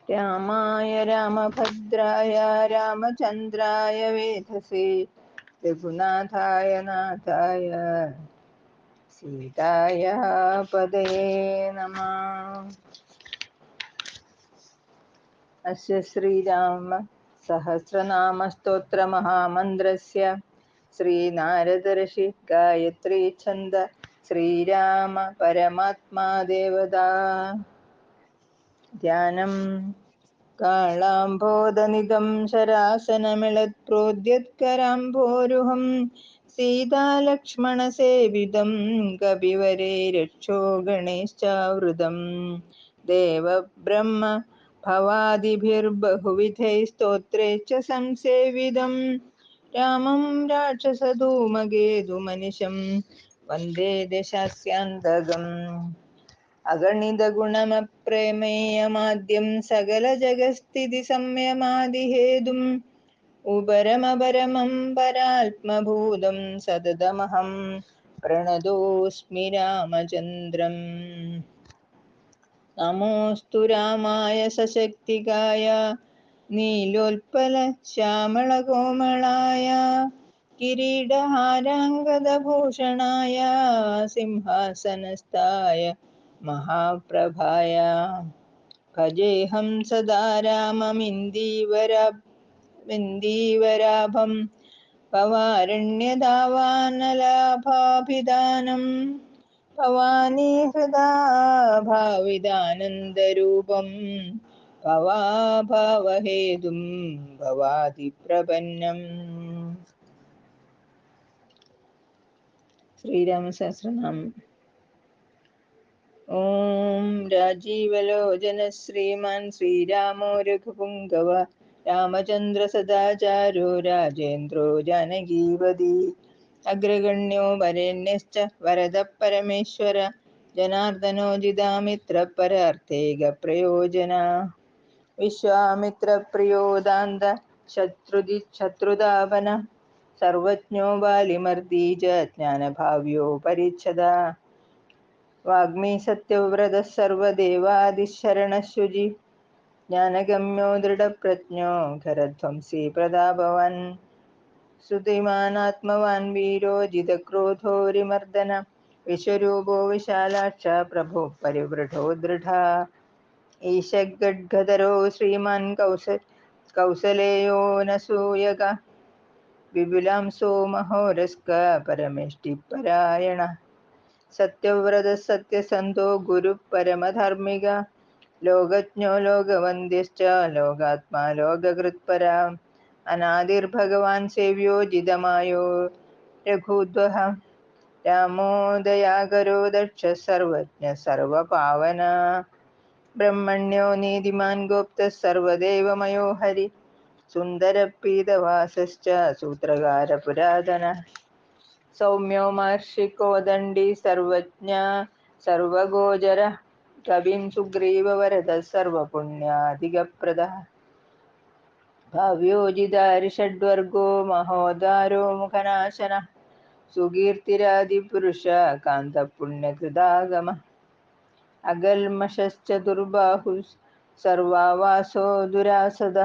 രാമായ രാമഭദ്രായ രാമചന്ദ്രായ വേധസേ രഘുനാഥായ നാഥായ സീതായ പദയേ നമഃ. അസ്യ ശ്രീരാമ സഹസ്രനാമ സ്തോത്ര മഹാമന്ത്രസ്യ ശ്രീനാരദർഷി ഗായത്രീ ഛന്ദ ശ്രീരാമ പരമാത്മാ ദേവതാ. ധ്യാനം കാളാംബോധനിധം ശരാസനമിളത്പ്രോദ്യത്കരാംഭോരുഹം സീതാലക്ഷ്മണസേവിതം കപിവരേ രക്ഷോ ഗണേശ്ചാവൃതം ദേവബ്രഹ്മ ഭവാദിഭിർബഹുവിധൈസ്തോത്രൈശ്ച സംസേവിതം രാമം രാക്ഷസധൂമകേതുമനിശം വന്ദേ ദശാസ്യാന്തകം. അഗണിതഗുണമപ്രമേയമാദ്യം സകലജഗസ്ഥിതി സംയമാദിഹേതും ഉപരമപരമം പരാത്മഭൂതം സതതമഹം പ്രണതോസ്മി രാമചന്ദ്രം. നമോസ്തു രാമായ സശക്തികായ നീലോൽപല ശ്യാമളകോമളായ കിരീടഹാരാംഗദഭൂഷണായ സിംഹാസനസ്ഥായ മഹാപ്രഭായ. ഭജേഹം സദാ രാമമിന്ദീവരാഭം ഭവാരണ്യദാവാനലാഭാഭിധാനം ഭവാനീ ഹൃദാ ഭാവിതാനന്ദരൂപം ഭവാഭാവഹേതും ഭവാതിപ്രപന്നം. ശ്രീരാമസഹസ്രനാമം. ഓം രാജീവലോചന ശ്രീമാൻ ശ്രീരാമോ രഘുപുംഗവ രാമചന്ദ്ര സദാചാരോ രാജേന്ദ്രോ ജാനകീപതി അഗ്രഗണ്യോ വരേണ്യശ്ച വരദ പരമേശ്വര ജനാർദ്ദനോജിതാമിത്ര പരാർത്ഥേക പ്രയോജന. വിശ്വാമിത്രപ്രിയോദാന്ത ശത്രുതാപന സർവജ്ഞോ ബാലിമർദീ ച ജ്ഞാനഭാവ്യോ പരീച്ഛദ വാഗ്മീ സത്യവ്രത സർവദേവാദിശരണശുചി ജ്ഞാനഗമ്യോ ദൃഢപ്രജ്ഞോ ഖരധ്വംസീ പ്രതാപവാൻ ശ്രുതിമാനാത്മവാൻ വീരോ ജിതക്രോധോരിമർദന വിശ്വരൂപോ വിശാലാക്ഷ പ്രഭോ പരിവൃഢോ ദൃഢ ഈശഗദ്ഗദരോ ശ്രീമാൻ കൗസലേയോനസൂയക വിപുലാംസോ മഹോരസ്ക പരമേഷ്ടിപരായണ സത്യവ്രത സത്യസന്ധോ ഗുരു പരമധാർമ്മിക ലോകജ്ഞോ ലോകവന്ദ്യശ്ച ലോകാത്മാ ലോകകൃത്പരാ അനാദിർഭഗവാൻ സേവ്യോ ജിതമായോ രഘുദ്വഹ രാമോ ദയാകരോ ദക്ഷ സർവജ്ഞ സർവപാവന ബ്രഹ്മണ്യോ നീതിമാൻ ഗോപ്ത സർവദേവമയോ ഹരി സുന്ദരപീതവാസശ്ച സൂത്രകാര പുരാതന സൗമ്യോ മഹർഷികോദണ്ഡി സർവജ്ഞ സർവഗോചര കവിൻ സുഗ്രീവവരദ സർവപുണ്യാധികപ്രദ ഭാവ്യോജിതാരിഷഡ്വർഗോ മഹോദാരോ മുഖനാശന സുകീർത്തിരാദിപുരുഷ കാന്തപുണ്യകൃതാഗമ അകൽമഷശ്ചതുർബാഹു സർവാവാസോ ദുരാസദ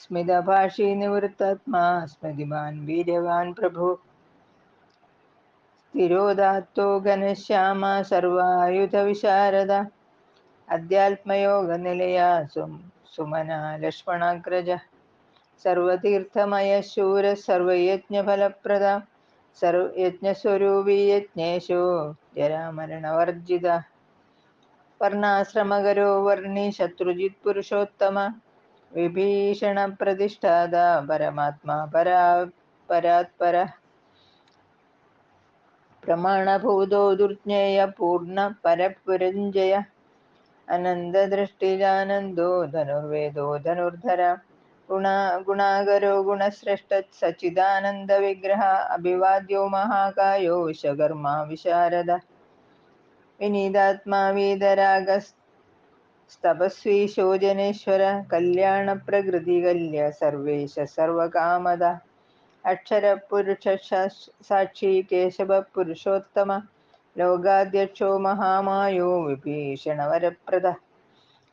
സ്മിതഭാഷീ നിവൃത്താത്മാ സ്മൃതിമാൻ വീര്യവാൻ പ്രഭു സ്ഥിരോദാത്തോ ഘനശ്യാമ സർവായുധ വിശാരദ അധ്യാത്മയോഗനിലയ സുമന ലക്ഷ്മണാഗ്രജ സർവതീർത്ഥമയ ശൂര സർവയജ്ഞഫലപ്രദ യജ്ഞസ്വരൂപീ യജ്ഞേശോ ജരാമരണവർജിത വർണ്ണാശ്രമകരോ വർണ്ണി ശത്രുജിത് പുരുഷോത്തമ വിഭീഷണ പ്രതിഷ്ഠാത പരമാത്മാ പരാത്പര പ്രമാണഭൂതോ ദുർജ്ഞേയ പൂർണ്ണ പരപുരഞ്ജയ അനന്തദൃഷ്ടിജാനന്ദോ ധനുർവേദോ ധനുർധര ഗുണാകരോ ഗുണശ്രേഷ്ഠ സച്ചിദാനന്ദ വിഗ്രഹ അഭിവാദ്യോ മഹാകായോ വിശ്വകർമ്മ വിശാരദ വിനീതാത്മാ വീതരാഗസ്തപസ്വീ ശോചനേശ്വര കല്യാണ പ്രകൃതി കല്യ സർവേശ സർവകാമദ അക്ഷരപുരുഷ സാക്ഷി കേശവ പുരുഷോത്തമ ലോകാധ്യക്ഷോ മഹാമായോ വിഭീഷണവരപ്രദ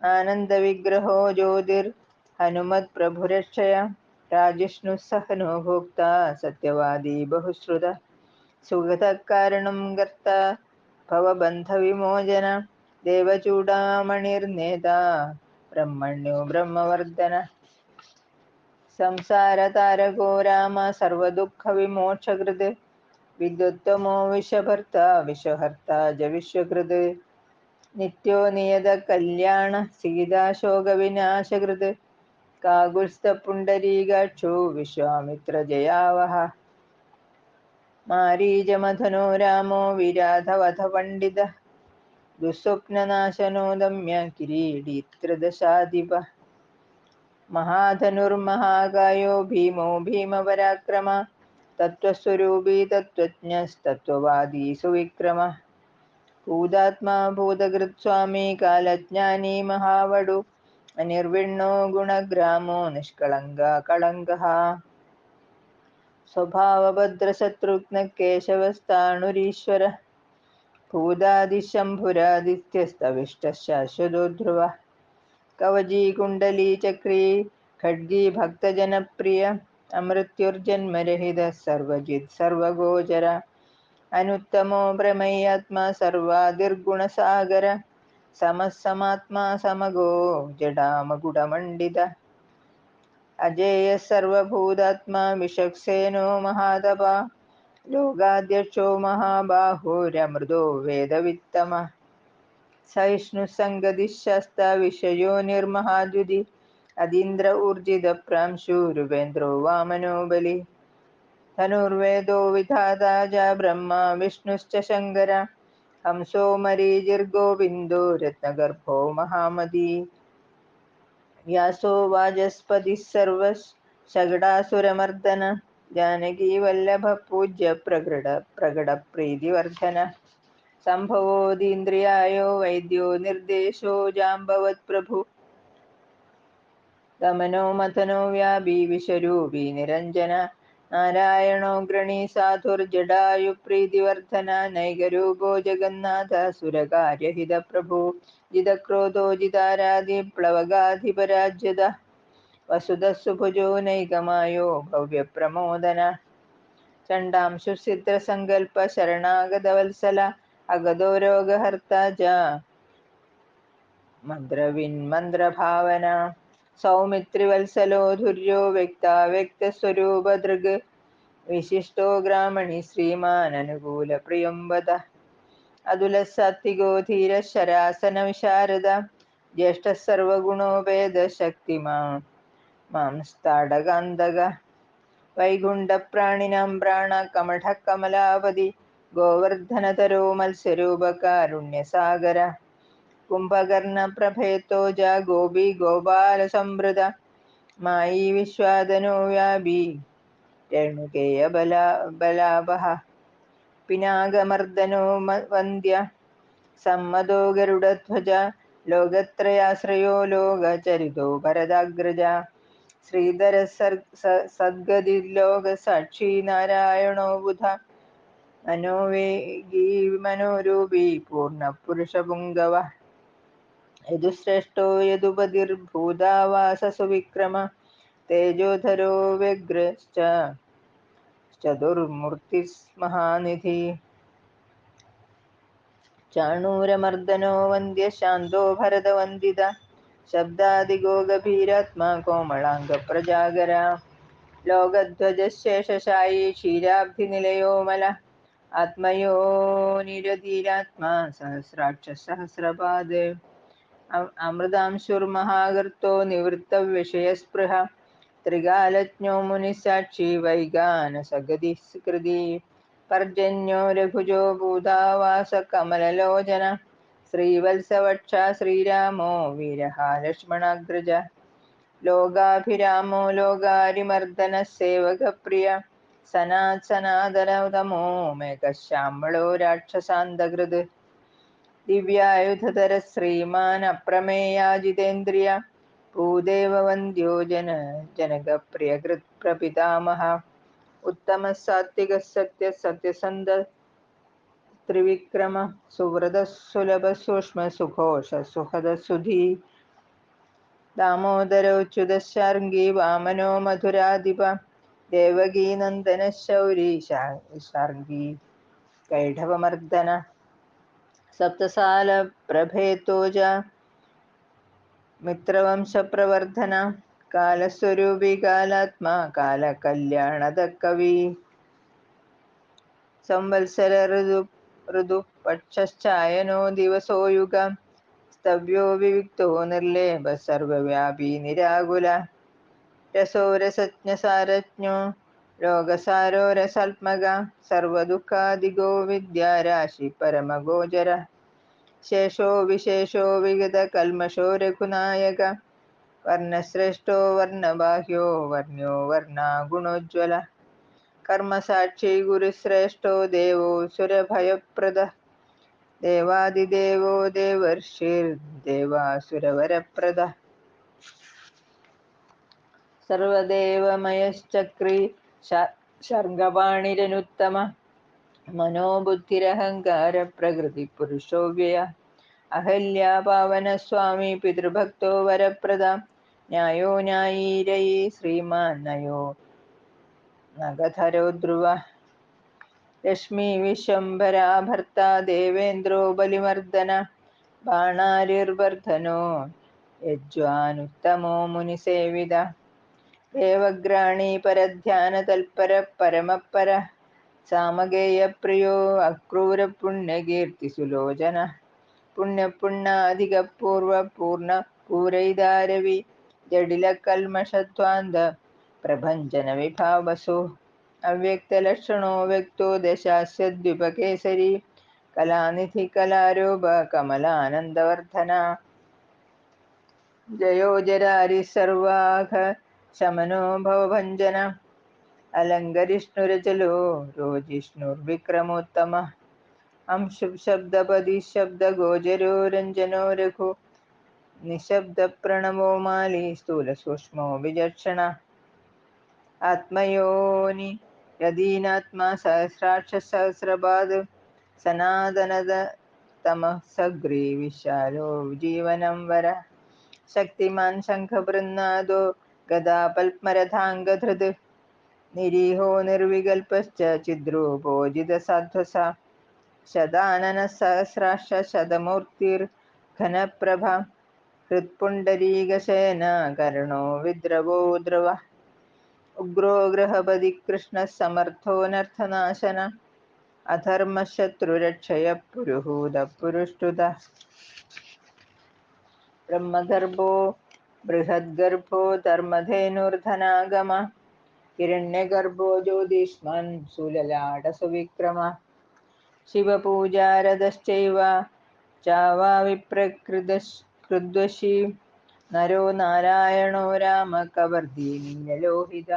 ആനന്ദവിഗ്രഹോ ജ്യോതിർ ഹനുമത് പ്രഭുരക്ഷയ രാജിഷ്ണു സഹനോ ഭോക്ത സത്യവാദി ബഹുശ്രുത സുഗതകാരണം കർത്ത ഭവബന്ധവിമോചന ദേവചൂഡാമണിർനേതാ ബ്രഹ്മണ്യോ ബ്രഹ്മവർദ്ധന സംസാരതാരകോ രാമ സർവദുഃഖവിമോക്ഷകൃത് വിദ്വത്തമോ വിശ്വഭർത്ത വിശ്വഹർത്ത ജ വിശ്വകൃത് നിത്യോ നിയത കല്യാണ സീതാശോകവിനാശകൃത് കാകുത്സ്ഥപുണ്ടരീകാക്ഷോ വിശ്വാമിത്രജയാവഹ മാരീചമഥനോ രാമോ വിരാധവധ പണ്ഡിത ദുസ്വപ്നനാശനോ ദമ്യ കിരീടീത്രദശാധിപ മഹാധനുർമഹാകായോ ഭീമോ ഭീമപരാക്രമ തത്വസ്വരൂപീ തത്വജ്ഞസ്തത്വവാദീ സുവിക്രമ ഭൂതാത്മാ ഭൂതകൃത് സ്വാമി കാലജ്ഞാനീ മഹാവടു അനിർവിണ്ണോ ഗുണഗ്രാമോ നിഷ്കളങ്ക കളങ്കഃ സ്വഭാവഭദ്രശത്രുഘ്ന കേശവസ്ഥാണുരീശ്വര ഭൂതാദിശംഭുരാദിത്യസ്തവിഷ്ടഃ ധ്രുവ കവചീ കുണ്ടലീ ചക്രീ ഖഡ്ഗീ ഭക്തജനപ്രിയ അമൃത്യുർജന്മരഹിത സർവജിത് സർവഗോചര അനുത്തമോ പ്രമേയാത്മാ സർവാദിർഗുണസാഗര സമസമാത്മാ സമഗോ ജഡാമകുടമണ്ഡിത അജേയ സർവഭൂതാത്മാ വിഷക്സേനോ മഹാതപ ലോകാധ്യക്ഷോ മഹാബാഹോരമൃതോ വേദവിത്തമ സഹിഷ്ണുസംഗതിശസ്ത വിഷയോ നിർമഹാദ്യുതി അതീന്ദ്ര ഊർജിത പ്രാംശൂരുപേന്ദ്രോ വാമനോ ബലി ധനുർവേദോ വിധാതാ ച ബ്രഹ്മ വിഷ്ണുശ്ച ശങ്കര ഹംസോ മരീചിർഗോവിന്ദോ രത്നഗർഭോ മഹാമതി വ്യാസോ വാചസ്പതിഃ സർവശകടാസുരമർദ്ദന ജാനകീ വല്ലഭ പൂജ്യ പ്രകടപ്രീതിവർദ്ധന സംഭവോദീന്ദ്രിയായോ വൈദ്യോ നിർദ്ദേശോ ജാംബവത് പ്രഭു ദമനോ മഥനോ വ്യാപി വിശ്വരൂപി നിരഞ്ജന നാരായണോ ഗൃണീ സാധുർജടായു പ്രീതിവർദ്ധന നൈകരൂപോ ജഗന്നാഥ സുരകാര്യഹിത പ്രഭു ജിതക്രോധോ ജിതാരാധി പ്ലവഗാധിപരാജ്യത വസുധസുഭുജോ നൈകമായോ ഭവ്യപ്രമോദന ചണ്ഡാംശു സിദ്ധ്രസങ്കൽപ്പ ശരണാഗതവത്സല അഗതോ രോഗഹർത്ത ച മന്ത്രവിന്മന്ത്രഭാവന സൗമിത്രിവത്സലോ ധുര്യോ വ്യക്താവ്യക്തസ്വരൂപദൃഗ് വിശിഷ്ടോ ഗ്രാമണി ശ്രീമാൻ അനുകൂല പ്രിയംവദ അതുലസാത്വികോ ധീര ശരാസന വിശാരദ ജ്യേഷ്ഠ സർവഗുണോപേത ശക്തിമാം സ്താടകാന്തക വൈകുണ്ഠപ്രാണിനാം പ്രാണ കമഠ കമലാപതി ഗോവർദ്ധനതരോ മത്സ്യരൂപകാരുണ്യസാഗര കുംഭകർണ പ്രഭേത്തോജ ഗോപി ഗോപാല സംവൃത മായി വിശ്വാദനോ വ്യാപി രേണുകേയ ബലാപഹ പിനാകമർദ്ദനോ വന്ദ്യ സമ്മതോ ഗരുഡധ്വജ ലോകത്രയാശ്രയോ ലോകചരിതോ ഭരതാഗ്രജ ശ്രീധര സദ്ഗതിർലോക സാക്ഷി നാരായണോ ബുധ മനോവേഗീ മനോരൂപി പൂർണ്ണ പുരുഷപുങ്കവ യദുശ്രേഷ്ഠോ യദുപതിർഭൂതാവാസ സുവിക്രമ തേജോധരോ വ്യഗ്രശ്ച ചതുർമൂർത്തിസ്മഹാനിധി ചാണൂരമർദ്ദനോ വന്ദ്യ ശാന്തോ ഭരതവന്ദിത ശബ്ദാദിഗോ ഗഭീരാത്മാ കോമളാംഗ പ്രജാഗര ലോകധ്വജശേഷശായി ക്ഷീരാബ്ധിനിലയോ മല ആത്മയോ നിരധീരാത്മാ സഹസ്രാക്ഷ സഹസ്രപാദ് അമൃതാംശുർമഹാകർത്തോ നിവൃത്തവിഷയസ്പൃഹ ത്രികാലജ്ഞോ മുനിസാക്ഷി വൈഗാനസഗതി കൃതി പർജന്യോ രഘുജോ ഭൂതാവാസ കമലലോചന ശ്രീവത്സവക്ഷ ശ്രീരാമോ വീരഃ ലക്ഷ്മണാഗ്രജ ലോകാഭിരാമോ ലോകാരിമർദ്ദന സേവകപ്രിയ സനാതനതമോ മേഘശ്യാമളോ രാക്ഷസാന്തകൃത് ദിവ്യായുധധര ശ്രീമാൻ അപ്രമേയാജിതേന്ദ്രിയ ഭൂദേവവന്ദ്യോ ജനകപ്രിയകൃത് പ്രപിതാമഹ ഉത്തമ സാത്വിക സത്യസന്ധ ത്രിവിക്രമ സുവ്രത സുലഭ സൂക്ഷ്മ സുഘോഷ സുഹൃദ സുധീ ദാമോദരോച്യുതശാർംഗീ വാമനോ മധുരാധിപ ദേവകീനന്ദന ശൗരീ ശാർംഗീ കൈഢവമർദ്ദന സപ്തസാല പ്രഭേത്തോജ മിത്രവംശപ്രവർധന കാലസ്വരൂപി കാലാത്മാ കാലകല്യാണദ കവി സംവത്സര ഋതു പക്ഷശ്ചായനോ ദിവസോ യുഗ സ്തവ്യോ വിവിക്തോ നിർലേപ സർവവ്യാപി നിരാകുല രസോ രസജ്ഞസാരജ്ഞോ രോഗസാരോ രസാത്മക സർവദുഃഖാദിഗോ വിദ്യാരാശി പരമഗോചര ശേഷോ വിശേഷോ വിഗത കൽമഷോ രഘുനായക വർണ്ണശ്രേഷ്ഠോ വർണ്ണബാഹ്യോ വർണ്യോ വർണ്ണാഗുണോജ്വല കർമ്മസാക്ഷി ഗുരുശ്രേഷ്ഠോ ദേവോ സുരഭയപ്രദ ദേവാദിദേവോ ദേവർഷിർദേവാസുരവരപ്രദ സർവദേവമയശ്ചക്രീ ശർഗപാണിരനുത്തമ മനോബുദ്ധിരഹങ്കാര പ്രകൃതി പുരുഷോ വ്യയ അഹല്യാ പാവനസ്വാമി പിതൃഭക്തോ വരപ്രദ ന്യായോ ന്യായീരയീ ശ്രീമാൻ നയോ നഗധരോ ധ്രുവ ലക്ഷ്മീ വിശ്വംഭരാ ഭർത്ത ദേവേന്ദ്രോ ബലിമർദ്ദന ബാണാരിർവർദ്ധനോ യജ്വാനുത്തമോ മുനിസേവിത ദേവഗ്രാണീ പരധ്യാന തൽപര പരമപര സാമഗേയപ്രിയോ അക്രൂര പുണ്യകീർത്തി സുലോചന പുണ്യപുണ്ണാധികപൂർവ പൂർണ്ണ പൂരൈതാരവി ജഡില കൽമഷധ്വാന്ത പ്രഭഞ്ജന വിഭാവസോ അവ്യക്തലക്ഷണോ വ്യക്തോ ദശാസ്യദ്വിപകേസരി കലാനിധി കലാരൂപ കമലാനന്ദവർദ്ധന ജയോജരാരി സർവാഘ ശമനോ ഭവഭഞ്ജന അലങ്കരിഷ്ണുരചലോ രോജിഷ്ണുർവിക്രമോത്തമ ശബ്ദപതി ശബ്ദഗോചരോ രഞ്ജനോ രഘു നിശബ്ദ പ്രണവോ മാലി സ്ഥൂല സൂക്ഷ്മോ വിചക്ഷണ ആത്മയോനി യദീനാത്മാ സഹസ്രാക്ഷ സഹസ്രപാദ് സനാതനത തമസഗ്രീ വിശാലോ ജീവനം വര ശക്തിമാൻ ശംഖബൃന്നാദോ ഗദാപൽമരഥാംഗധൃത് നിരീഹോ നിർവികൽപശ്ച ചിദ്രൂപോജിതസാധ്വസ ശതാനന സഹസ്രാക്ഷ ശതമൂർത്തിർ ഘനപ്രഭ ഹൃത്പുണ്ഡരീകശയന കർണോ വിദ്രവോ ദ്രവ ഉഗ്രോ ഗൃഹപതി കൃഷ്ണ സമർത്ഥോനർത്ഥനാശന അധർമ്മശത്രുരക്ഷയ പുരുഹൂത പുരുഷ്ടുത ബ്രഹ്മഗർഭോ ബൃഹദ്ഗർഭോ ധർമ്മധേനുർധനാഗമ ഹിരണ്യഗർഭോ ജ്യോതിഷ്മാൻ സുലലാടസുവിക്രമ ശിവപൂജാരതശ്ചൈവ ചാവാ വിപ്രകൃദ്വശീ നരോ നാരായണോ രാമ കവർദീ നീലലോഹിത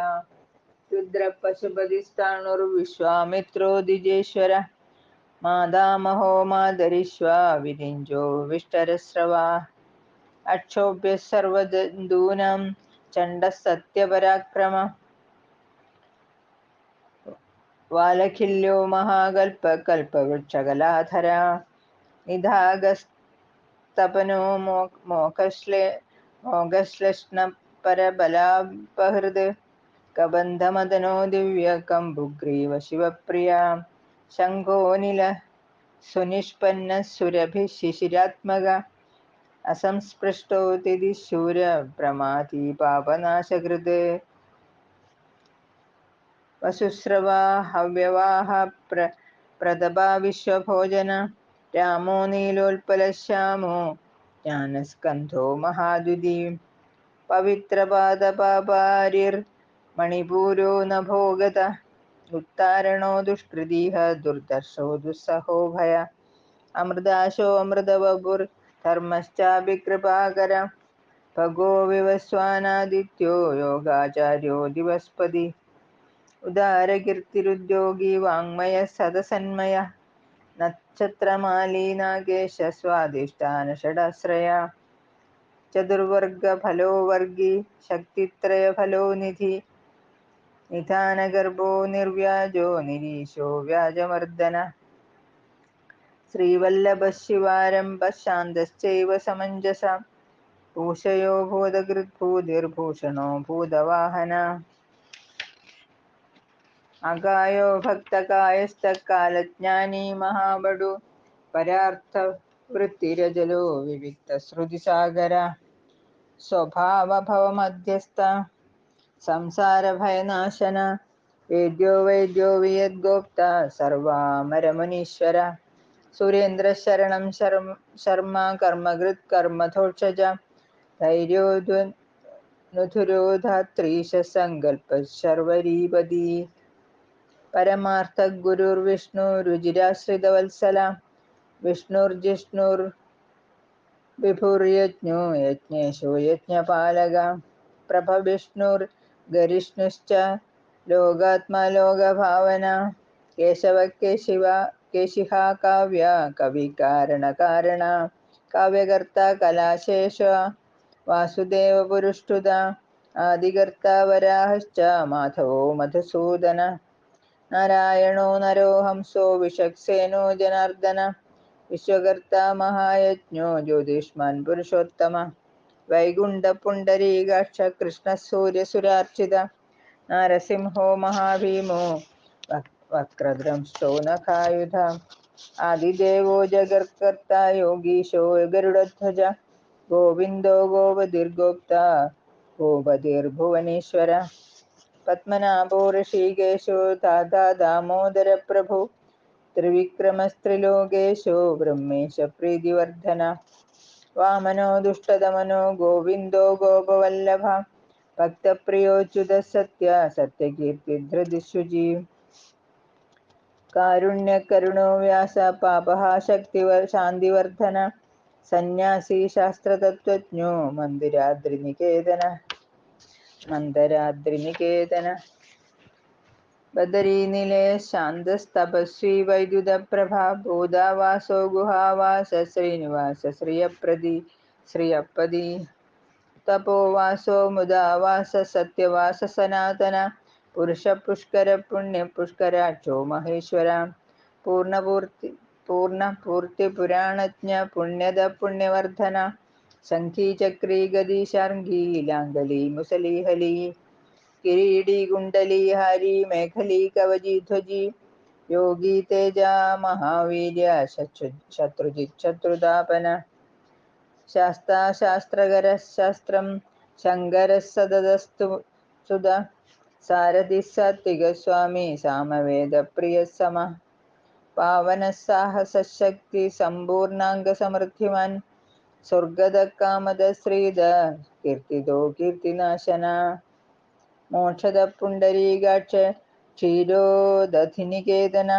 രുദ്രപശുപതിസ്ഥാണുർവിശ്വാമിത്രോ ദ്വിജേശ്വര മാതാമഹോ മാതരിശ്വാ വിരിഞ്ചോ വിഷ്ടരസ്രവാ അക്ഷോഭ്യ സർവജന്തൂനാം ചണ്ഡ സത്യപരാക്രമ വാലഖില്യോ മഹാകൽപ കൽപവൃക്ഷകലാധര നിധാഗസ്തപനോ മോഘശ്ലേഷ്ണ പരബലാപഹൃത് കബന്ധമദനോ ദിവ്യ കമ്പുഗ്രീവ ശിവപ്രിയ ശംഖോനില സുനിഷ്പന്ന സുരഭി ശിശിരാത്മക അസംസ്പൃഷ്ടോ തിദിശൂര പ്രമാതി പാപനാശകൃത് വസുശ്രവാ ഹവ്യവാഹ പ്രതപാ വിശ്വഭോജന രാമോ നീലോൽപലശ്യാമോ ജ്ഞാനസ്കന്ധോ മഹാദ്യുതി പവിത്രപാദപാപാരിർ മണിപൂരോ നഭോഗത ഉത്താരണോ ദുഷ്കൃതീഹ ദുർദർശോ ദുസ്സഹോ ഭയ അമൃതാശോ അമൃതവപുർ ധർമ്മശ്ചാഭികൃപാകര ഭഗോ വിവസ്വാനാദിത്യോ യോഗാചാര്യോ ദിവസ്പതി ഉദാരകീർത്തിരുദ്യോഗി വാങ്മയ സദസന്മയ നക്ഷത്രമാലീ നാഗേശ സ്വാധിഷ്ഠാന ഷടാശ്രയ ചതുർവർഗ ഫലോ വർഗി ശക്തിത്രയ ഫലോ നിധി നിധാനഗർഭോ നിർവ്യാജോ നിരീശോ വ്യാജമർദ്ദന ശ്രീവല്ലഭ ശിവാരംഭ ശാന്തശ്ചൈവ സമഞ്ജസ पूषयो भूतकृद्भूतिर्भूषणो भूतवाहन अगायो भक्तकायस्तकालज्ञानी महाबडु परार्थवृत्तिरजलो विविक्तश्रुतिसागर स्वभावभवमध्यस्थ संसारभयनाशन वेद्यो वैद्यो वियद्गोप्ता सर्वामरमुनीश्वर सुरेन्द्रशरणं शर्मा कर्मकृत् कर्मथोक्षज धैर्योऽनुधुरोधात्रीश सङ्कल्पः शर्वरीपदी परमार्थगुरुर्विष्णुरुजिराश्रितवत्सला विष्णुर्जिष्णुर्विभुर्यज्ञो यज्ञेशो यज्ञपालक प्रभविष्णुर्गरिष्णुश्च लोकात्मा लोकभावना केशिहा काव्य कविकारणकारण काव्यकर्ता कलाशेष वासुदेवपुरुष्टुता आदिकर्ता वराहश्च माधवो मधुसूदन नारायणो नरो हंसो विषक्सेनो जनार्दन विश्वकर्ता महायज्ञो ज्योतिष्मान् पुरुषोत्तम वैकुण्ठपुण्डरीकाक्ष कृष्णसूर्यसुरार्चित नारसिंहो महाभीमो वक्रदंष्टो नखायुध आदिदेवो जगत्कर्ता योगीशो गरुडध्वज गोविन्दो गोपतिर्गोप्ता गोपतिर्भुवनेश्वर पद्मनाभो ऋषिकेशो दादा दामोदरप्रभु त्रिविक्रमस्त्रिलोकेशो ब्रह्मेश प्रीतिवर्धन वामनो दुष्टदमनो गोविन्दो गोपवल्लभ भक्तप्रियोच्युतः सत्यकीर्तिधृतिशुचि कारुण्यकरुणो व्यास पापः शान्तिवर्धन सन्न्यासी शास्त्रतत्त्वज्ञो मन्दराद्रिनिकेतन बदरीनिलय शान्तस्तपस्वी वैद्युतप्रभा बोधावासो गुहावास श्रीनिवास श्रियपदी तपोवासो मुदावास सत्यवास सनातन पुरुषपुष्कर पुण्यपुष्कराक्षो महेश्वर पूर्णपूर्तिपुराणज्ञ पुण्यद पुण्यवर्धन शङ्खी चक्री गदी शार्ङ्गी लाङ्गली मुसलीहली किरीटी कुण्डली हारी मेखली कवची ध्वजी योगी तेजा महावीर्य शत्रुजित् शत्रुतापन शास्ता शास्त्रकरः शास्त्रं शङ्करः सददस्तु सुधा सारथिः सात्विकस्वामी सामवेदप्रियः समः पावनः साहसशक्ति सम्पूर्णाङ्गसमृद्धिमान् स्वर्गदः कामदः श्रीदः कीर्तितो कीर्तिनाशना मोक्षदः पुण्डरीकाक्ष क्षीरोदधिनिकेतन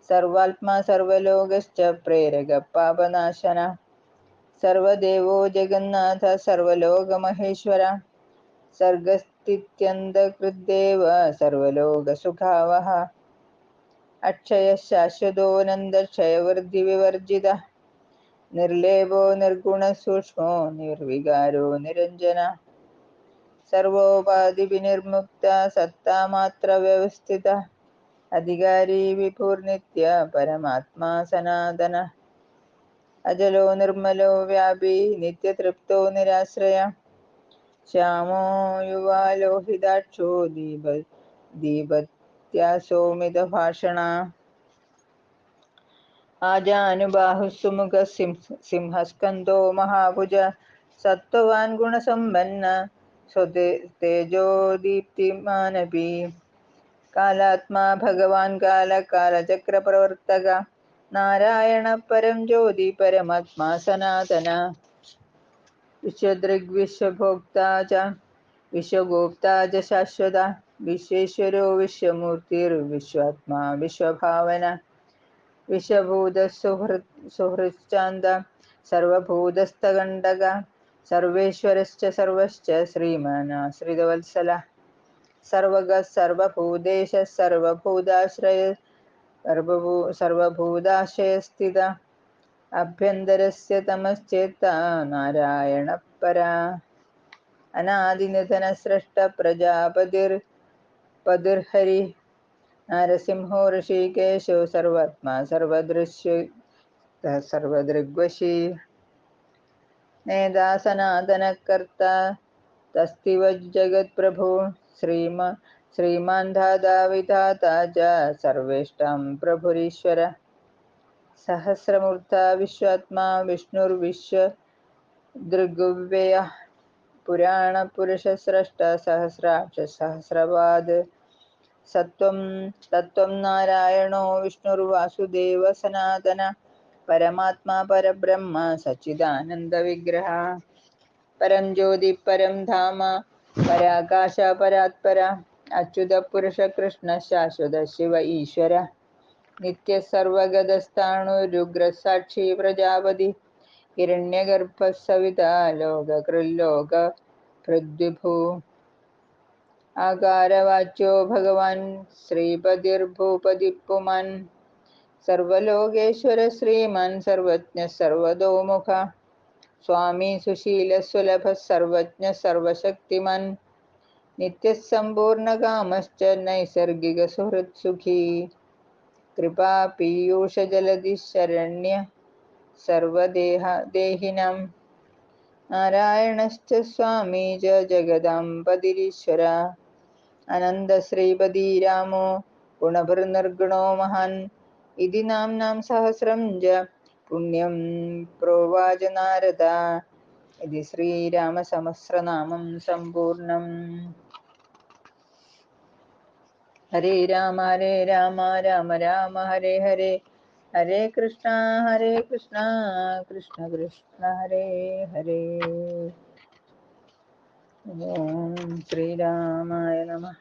सर्वात्मा सर्वलोकश्च प्रेरकः पापनाशन सर्वदेवो जगन्नाथ सर्वलोकमहेश्वर सर्गस्थित्यन्तकृद्देव सर्वलोकसुखावह अक्षयः शाश्वतोऽनन्तक्षयवृद्धिविवर्जितः निर्लेपो निर्गुणसूक्ष्मो निर्विकारो निरञ्जन सर्वोपाधिविनिर्मुक्ता सत्तामात्रव्यवस्थितः अधिकारी विभुर्नित्य परमात्मा सनातनः अजलो निर्मलो व्यापी नित्यतृप्तो निराश्रय श्यामो युवालोहिताक्षो दीपत्यासोमितभाषणा आजानुबाहुः सुमुखः सिंहस्कन्दो महाभुज सत्त्ववान् गुणसम्पन्न तेजो दीप्तिमानपि कालात्मा भगवान् कालचक्रप्रवर्तक नारायण परं ज्योति परमात्मा सनातन विश्वदृग्विश्वभोक्ता च विश्वगोप्ता च शाश्वत विश्वेश्वरो विश्वमूर्तिर्विश्वात्मा विश्वभावना विश्वभूतसुहृच्चान्द सर्वभूतस्थगण्डक सर्वेश्वरश्च सर्वश्च श्रीमान् श्रितवत्सलः सर्वगः सर्वभूतेशः सर्वभूताश्रयस्थित अभ्यन्तरस्य तमश्चेत्ता नारायणः परा अनादिनिधनस्रष्ट प्रजापतिर्हरिः नरसिंहो ऋषिकेशो सर्वात्मा सर्वदृग्वशी നേതാ സനാതനകർത്താ തസ്തിവജ്ജഗത്പ്രഭോ ശ്രീമാൻ ധാതാ വിധാതാ ച സർവേഷ്ടം പ്രഭുരീശ്വര സഹസ്രമൂർത്താ വിശ്വാത്മാ വിഷ്ണുർവിശ്വദൃഗ്വ്യയഃ പുരാണപുരുഷസ്രഷ്ട സഹസ്രാക്ഷ സഹസ്രപാദ് തത്വം നാരായണോ വിഷ്ണുർവാസുദേവ സനാതന പരമാത്മാ പരബ്രഹ്മ സച്ചിദാനന്ദ വിഗ്രഹ പരം ജ്യോതി പരം ധാമ പരാകാശ പരാത്പര അച്യുത പുരുഷ കൃഷ്ണ ശാശ്വത ശിവ ഈശ്വര നിത്യ സർവഗതസ്ഥാണുരുഗ്രസാക്ഷി പ്രജാപതി ഹിരണ്യഗർഭ സവിത ലോകകൃല്ലോക പൃഥ്വിഭൂ ആകാരവാച്യോ ഭഗവാൻ ശ്രീപതിർഭൂപതി പുമാൻ സർവലോകേശ്വര ശ്രീമാൻ സർവജ്ഞ സർവതോമുഖ സ്വാമി സുശീല സുലഭ സർവജ്ഞ സർവശക്തിമാൻ നിത്യസമ്പൂർണകാമശ്ച നൈസർഗിക സുഹൃത്സുഖീ കൃപാ പീയൂഷജലധി ശരണ്യ സർവദേഹിനാം നാരായണശ്ച സ്വാമീ ച ജഗദാംബതിരീശ്വര അനന്തശ്രീപതിരാമോ ഗുണഭർനിർഗുണോ മഹാൻ ഇതി നാംനാം സഹസ്രം ച പുണ്യം പ്രോവാച നാരദ ഇതി ശ്രീരാമസഹസ്രനാമം സമ്പൂർണം. ഹരേ രാമ രാമ രാമ ഹരേ ഹരേ ഹരേ കൃഷ്ണ കൃഷ്ണ കൃഷ്ണ ഹരേ ഹരേ. ഓം ശ്രീരാമായ നമഃ.